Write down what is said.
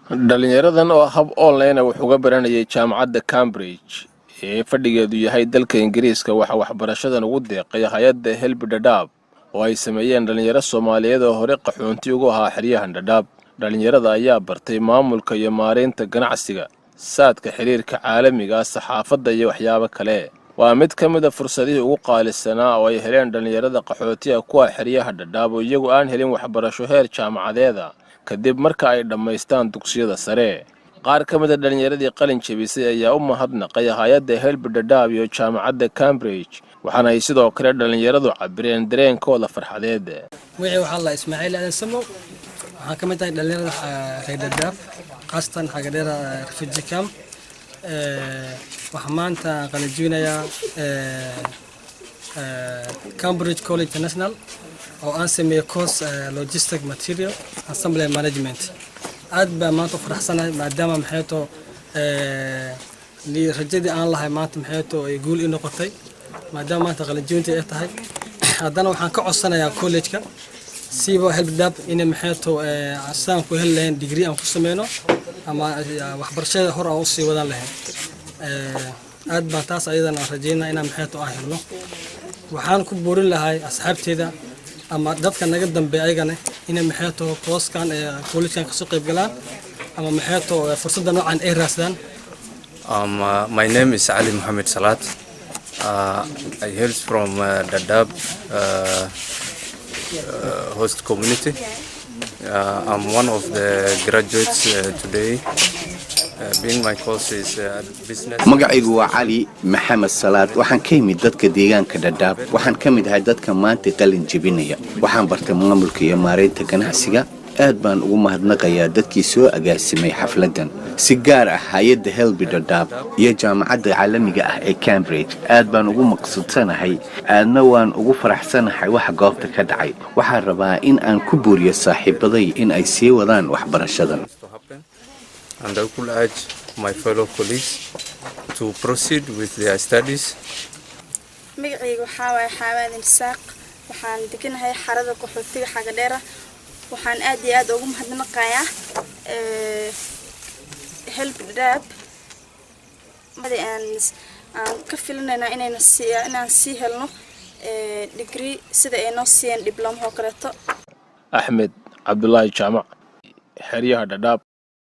dhalinyaradan oo hab online wax uga baranayay jaamacadda Cambridge ee fadhigeedu yahay dalka Ingiriiska waxa waxbarashadan ugu deeqay hay'adda Help Dadaab oo ay sameeyeen dhalinyaro Soomaaliyeed oo hore qaxoonti ugu ahaa xeryahan Dadaab. Dhalinyarada ayaa bartay maamulka iyo maareynta ganacsiga, saadka xiriirka caalamiga ah, saxaafadda iyo waxyaabo kale. waa mid ka mid ah fursadihii ugu qaalisanaa oo ay heleen dhalinyarada qaxootiga kuwa xeryaha Dadaab oo iyagu aan helin waxbarasho heer jaamacadeed kadib marka ay dhammaystaan dugsiyada sare. qaar ka mid ah dhalinyaradii qalin jabisay ayaa u mahadnaqay hay'adda Help Dadaab iyo jaamacadda Cambridge, waxaana ay sidoo kale dhalinyaradu cabireen dareenkooda farxadeed. wixii waxa la Ismaaciil Aadan Samo waxaan ka mid ahay dhalinyarada reer Dadaab qaasatan xagadheera refugee camp waxaan maanta qalin jabinayaa Cambridge College International oo aan sameeyay course logistic material assembly management. aad baa maanta faraxsanahay maadaama maxayto rajadii aan lahay maanta maxayto ay guul ii noqotay maadaama maanta qalin jabintii ay tahay. haddana waxaan ka codsanayaa college-ka siiba Help Dadaab in maxayto asaan ku helaan degree aan ku sameeyno ama waxbarashada hor aan u sii wadan lahayn. aad baan taas ayadana rajeynaa inaan maxayto aan helno. waxaan ku boorin lahay asxaabteeda ama dadka naga dambeeya ayagana inay maxayto course-kan college-kan ka soo qayb galaan ama maxayto fursadda noocan ay raadsadaan. My name is Ali Muhammad Salat. I hail from Dadaab host community. I'm one of the graduates today. Being my course is business. magacaygu waa Ali Muhammad Salat. waxaan ka yimid dadka deegaanka Dadaab. waxaan ka mid ahay dadka maanta qalin jabinaya. waxaan bartay maamulka iyo maareynta ganacsiga. aad baan ugu mahadnaqayaa dadkii soo agaasimay xafladan, si gaar ah hay'adda Help Dadaab iyo jaamacadda caalamiga ah ee Cambridge. aad baan ugu maqsuudsanahay, aadna waan ugu faraxsanahay waxa goobta ka dhacay. waxaan rabaa in aan ku booriyo saaxiibaday in ay sii wadaan waxbarashadan. And I would urge my fellow colleagues to proceed with their studies. magacaygu waxaa waaye Xaawaadan Saaq. waxaan deganahay xarada qaxootiga Xagadheera. waxaan aad iyo aad ugu mahadnaqayaa Help Dadaab. aan ka filanaynaa inaan sii helno degree sida ay noo siiyeen diploma oo kaleeto. Axmed Cabdullaahi Jaamac, xeryaha Dadaab.